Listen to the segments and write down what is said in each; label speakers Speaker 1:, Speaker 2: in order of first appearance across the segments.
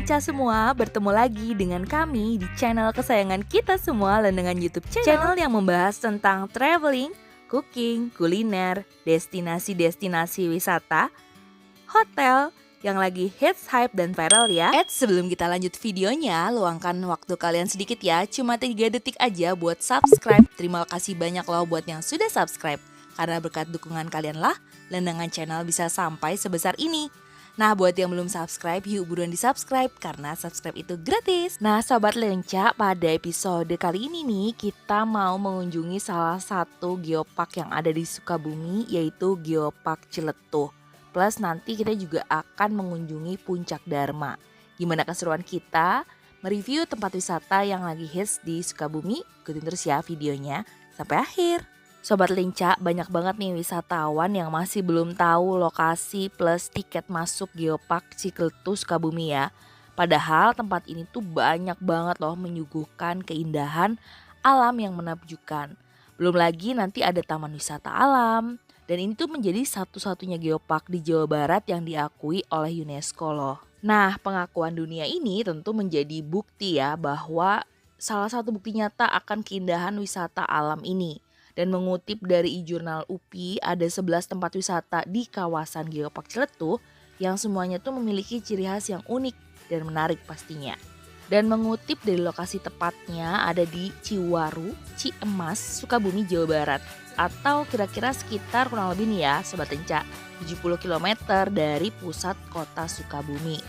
Speaker 1: Lenca semua, bertemu lagi dengan kami di channel kesayangan kita semua, Lendengan YouTube Channel yang membahas tentang traveling, cooking, kuliner, destinasi-destinasi wisata, hotel yang lagi hits, hype, dan viral ya. Sebelum kita lanjut videonya, luangkan waktu kalian sedikit ya, cuma 3 detik aja buat subscribe. Terima kasih banyak loh buat yang sudah subscribe. Karena berkat dukungan kalian lah, Lendengan Channel bisa sampai sebesar ini. Nah, buat yang belum subscribe, yuk buruan di subscribe karena subscribe itu gratis. Nah, Sobat Lenca, pada episode kali ini nih kita mau mengunjungi salah satu geopark yang ada di Sukabumi, yaitu Geopark Ciletuh. Plus nanti kita juga akan mengunjungi Puncak Dharma. Gimana keseruan kita mereview tempat wisata yang lagi hits di Sukabumi? Ikutin terus ya videonya sampai akhir. Sobat Lenca, banyak banget nih wisatawan yang masih belum tahu lokasi plus tiket masuk Geopark Ciletuh Sukabumi ya. Padahal tempat ini tuh banyak banget loh menyuguhkan keindahan alam yang menakjubkan. Belum lagi nanti ada taman wisata alam. Dan ini tuh menjadi satu-satunya geopark di Jawa Barat yang diakui oleh UNESCO loh. Nah, pengakuan dunia ini tentu menjadi bukti ya bahwa salah satu bukti nyata akan keindahan wisata alam ini. Dan mengutip dari e-jurnal UPI, ada 11 tempat wisata di kawasan Geopark Ciletuh yang semuanya tuh memiliki ciri khas yang unik dan menarik pastinya. Dan mengutip dari lokasi tepatnya ada di Ciwaru, Ciemas, Sukabumi, Jawa Barat. Atau kira-kira sekitar kurang lebih nih ya Sobat Lenca, 70 km dari pusat kota Sukabumi.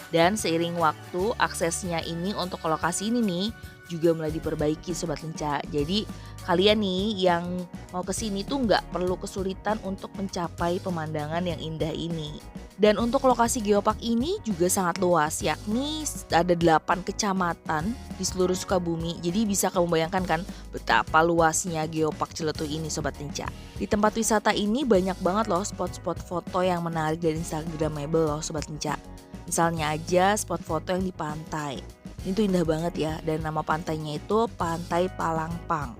Speaker 1: Dan seiring waktu aksesnya ini untuk ke lokasi ini nih juga mulai diperbaiki Sobat Lenca. Jadi kalian nih yang mau kesini tuh nggak perlu kesulitan untuk mencapai pemandangan yang indah ini. Dan untuk lokasi geopark ini juga sangat luas, yakni ada 8 kecamatan di seluruh Sukabumi. Jadi bisa kamu bayangkan kan betapa luasnya Geopark Ciletuh ini Sobat Lenca. Di tempat wisata ini banyak banget loh spot-spot foto yang menarik dan instagramable loh Sobat Lenca. Misalnya aja spot foto yang di pantai. Ini tuh indah banget ya, dan nama pantainya itu Pantai Palangpang.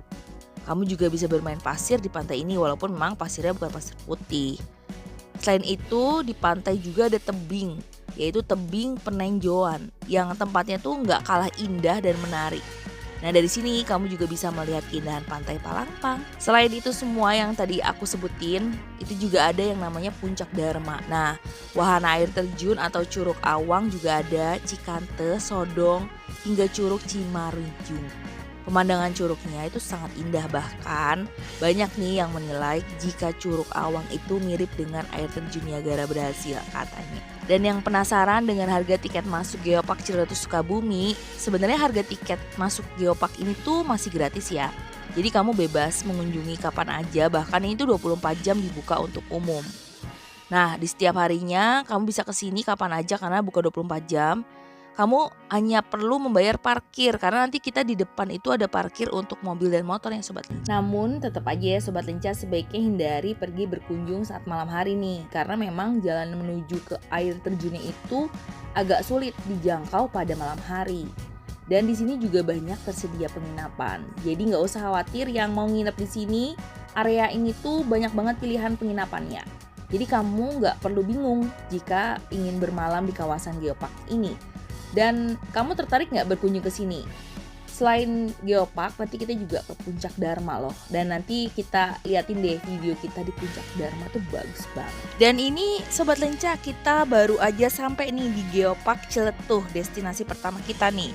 Speaker 1: Kamu juga bisa bermain pasir di pantai ini walaupun memang pasirnya bukan pasir putih. Selain itu di pantai juga ada tebing, yaitu tebing Penenjoan yang tempatnya tuh nggak kalah indah dan menarik. Nah dari sini kamu juga bisa melihat keindahan Pantai Palangpang. Selain itu semua yang tadi aku sebutin, itu juga ada yang namanya Puncak Dharma. Nah wahana air terjun atau Curug Awang juga ada, Cikante, Sodong, hingga Curug Cimarujung. Pemandangan curugnya itu sangat indah, bahkan banyak nih yang menilai jika Curug Awang itu mirip dengan air terjun Niagara Berhasil katanya. Dan yang penasaran dengan harga tiket masuk Geopark Ciletuh Sukabumi, sebenarnya harga tiket masuk Geopark ini tuh masih gratis ya. Jadi kamu bebas mengunjungi kapan aja, bahkan ini tuh 24 jam dibuka untuk umum. Nah di setiap harinya kamu bisa kesini kapan aja karena buka 24 jam. Kamu hanya perlu membayar parkir karena nanti kita di depan itu ada parkir untuk mobil dan motor ya Sobat Lenca. Namun tetap aja ya Sobat Lenca, sebaiknya hindari pergi berkunjung saat malam hari nih, karena memang jalan menuju ke air terjunnya itu agak sulit dijangkau pada malam hari. Dan di sini juga banyak tersedia penginapan. Jadi nggak usah khawatir yang mau nginep di sini, area ini tuh banyak banget pilihan penginapannya. Jadi kamu nggak perlu bingung jika ingin bermalam di kawasan Geopark ini. Dan kamu tertarik nggak berkunjung ke sini? Selain Geopark, nanti kita juga ke Puncak Dharma loh. Dan nanti kita liatin deh video kita di Puncak Dharma tuh bagus banget. Dan ini Sobat Lenca, kita baru aja sampai nih di Geopark Ciletuh, destinasi pertama kita nih.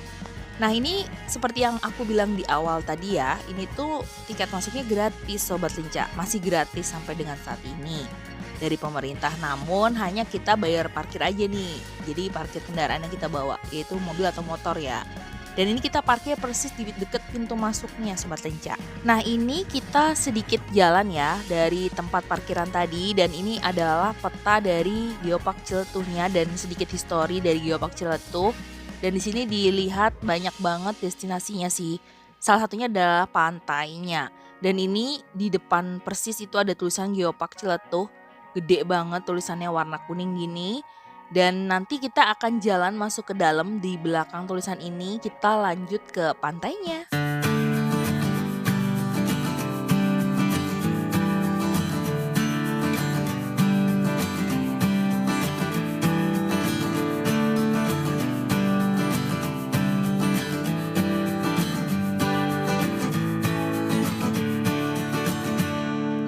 Speaker 1: Nah ini seperti yang aku bilang di awal tadi ya, ini tuh tiket masuknya gratis Sobat Lenca. Masih gratis sampai dengan saat ini dari pemerintah, namun hanya kita bayar parkir aja nih. Jadi parkir kendaraan yang kita bawa, yaitu mobil atau motor ya. Dan ini kita parkir persis di deket pintu masuknya Sobat Lenca. Nah ini kita sedikit jalan ya dari tempat parkiran tadi, dan ini adalah peta dari Geopark Ciletuhnya dan sedikit histori dari Geopark Ciletuh. Dan di sini dilihat banyak banget destinasinya sih. Salah satunya adalah pantainya. Dan ini di depan persis itu ada tulisan Geopark Ciletuh. Gede banget tulisannya warna kuning gini. Dan nanti kita akan jalan masuk ke dalam, di belakang tulisan ini kita lanjut ke pantainya.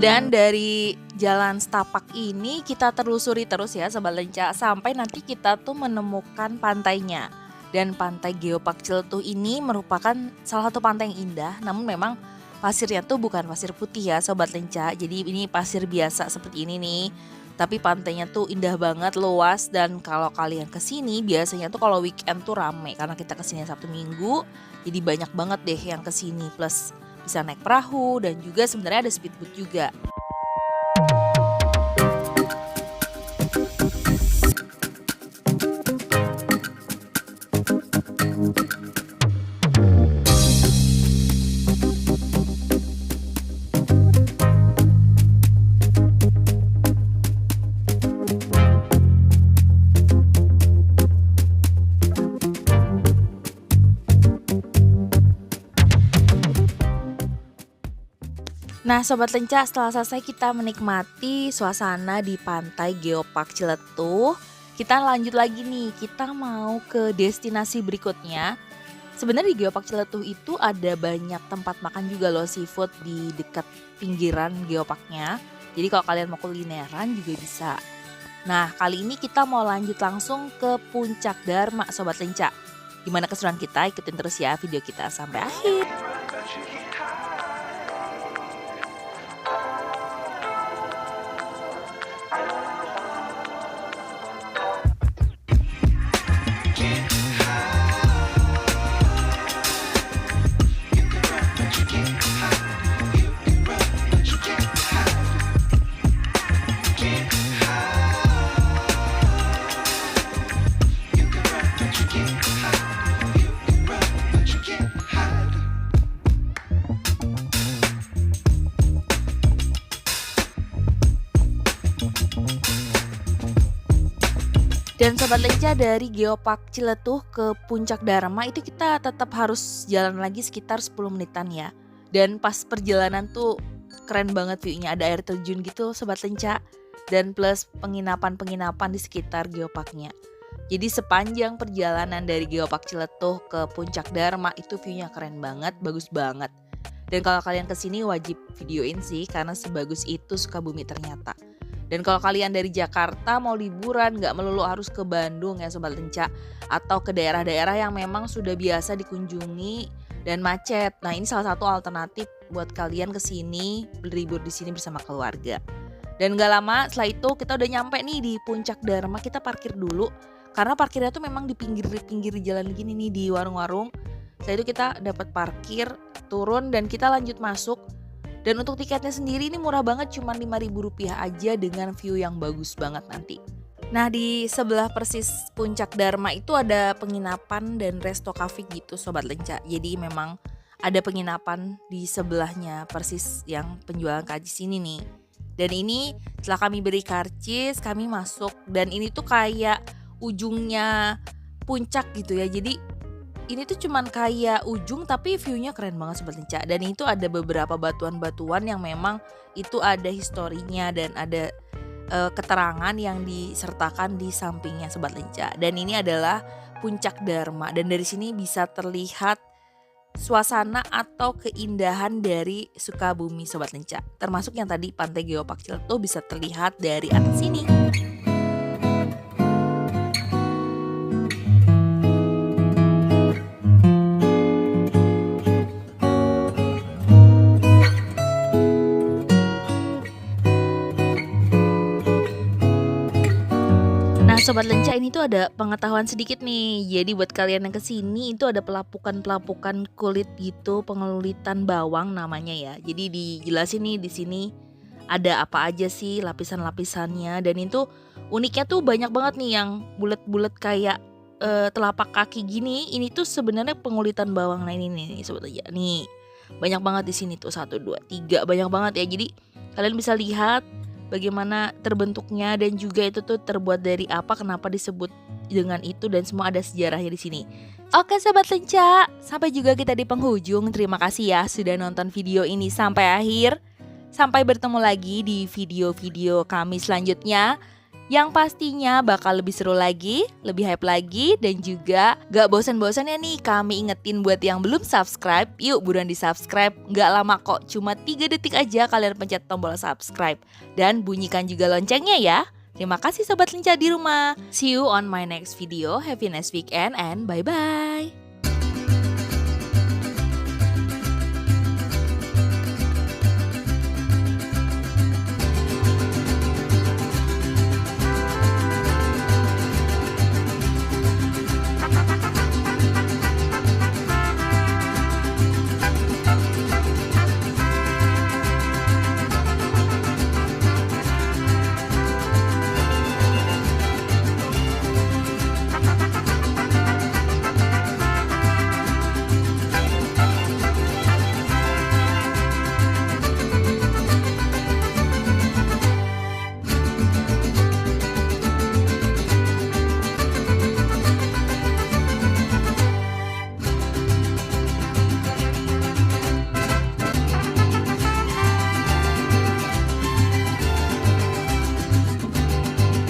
Speaker 1: Dan dari jalan setapak ini kita telusuri terus ya Sobat Lenca sampai nanti kita tuh menemukan pantainya. Dan pantai Geopark Ciletuh ini merupakan salah satu pantai yang indah, namun memang pasirnya tuh bukan pasir putih ya Sobat Lenca. Jadi ini pasir biasa seperti ini nih. Tapi pantainya tuh indah banget, luas, dan kalau kalian kesini biasanya tuh kalau weekend tuh rame karena kita kesini Sabtu Minggu. Jadi banyak banget deh yang kesini, plus bisa naik perahu dan juga sebenarnya ada speedboat juga. Nah Sobat Lenca, setelah selesai kita menikmati suasana di pantai Geopark Ciletuh, kita lanjut lagi nih, kita mau ke destinasi berikutnya. Sebenarnya di Geopark Ciletuh itu ada banyak tempat makan juga loh seafood di dekat pinggiran geoparknya. Jadi kalau kalian mau kulineran juga bisa. Nah kali ini kita mau lanjut langsung ke Puncak Dharma Sobat Lenca. Gimana keseruan kita? Ikutin terus ya video kita sampai akhir. Dan Sobat Lenca, dari Geopark Ciletuh ke Puncak Dharma itu kita tetap harus jalan lagi sekitar 10 menitan ya. Dan pas perjalanan tuh keren banget view-nya, ada air terjun gitu Sobat Lenca. Dan plus penginapan-penginapan di sekitar geoparknya. Jadi sepanjang perjalanan dari Geopark Ciletuh ke Puncak Dharma itu view-nya keren banget, bagus banget. Dan kalau kalian kesini wajib videoin sih karena sebagus itu Sukabumi ternyata. Dan kalau kalian dari Jakarta mau liburan gak melulu harus ke Bandung ya Sobat Lenca, atau ke daerah-daerah yang memang sudah biasa dikunjungi dan macet. Nah ini salah satu alternatif buat kalian kesini berlibur di sini bersama keluarga. Dan gak lama setelah itu kita udah nyampe nih di Puncak Dharma, kita parkir dulu. Karena parkirnya tuh memang di pinggir jalan gini nih di warung-warung. Setelah itu kita dapat parkir, turun dan kita lanjut masuk. Dan untuk tiketnya sendiri ini murah banget, cuma Rp5.000 aja dengan view yang bagus banget nanti. Nah di sebelah persis Puncak Dharma itu ada penginapan dan resto cafe gitu Sobat Lenca. Jadi memang ada penginapan di sebelahnya persis yang penjualan karcis ini nih. Dan ini setelah kami beri karcis kami masuk, dan ini tuh kayak ujungnya puncak gitu ya. Jadi ini tuh cuman kayak ujung tapi view-nya keren banget Sobat Lenca. Dan itu ada beberapa batuan-batuan yang memang itu ada historinya dan ada keterangan yang disertakan di sampingnya Sobat Lenca. Dan ini adalah Puncak Dharma, dan dari sini bisa terlihat suasana atau keindahan dari Sukabumi Sobat Lenca. Termasuk yang tadi Pantai Geopark Ciletuh bisa terlihat dari atas sini. Sobat Lenca, ini tuh ada pengetahuan sedikit nih. Jadi buat kalian yang kesini itu ada pelapukan kulit gitu, pengelulitan bawang namanya ya. Jadi dijelasin nih di sini ada apa aja sih lapisan-lapisannya, dan itu uniknya tuh banyak banget nih yang bulat-bulat kayak telapak kaki gini. Ini tuh sebenarnya pengulitan bawang. Nah ini nih Sobat Lenca nih. Banyak banget di sini tuh 1 2 3, banyak banget ya. Jadi kalian bisa lihat bagaimana terbentuknya dan juga itu tuh terbuat dari apa, kenapa disebut dengan itu, dan semua ada sejarahnya di sini. Oke Sobat Lenca, sampai juga kita di penghujung. Terima kasih ya sudah nonton video ini sampai akhir. Sampai bertemu lagi di video-video kami selanjutnya yang pastinya bakal lebih seru lagi, lebih hype lagi, dan juga gak bosan-bosannya nih kami ingetin buat yang belum subscribe, yuk buruan di subscribe, gak lama kok, cuma 3 detik aja kalian pencet tombol subscribe, dan bunyikan juga loncengnya ya. Terima kasih Sobat Lincah di rumah, see you on my next video, have a nice weekend and bye-bye.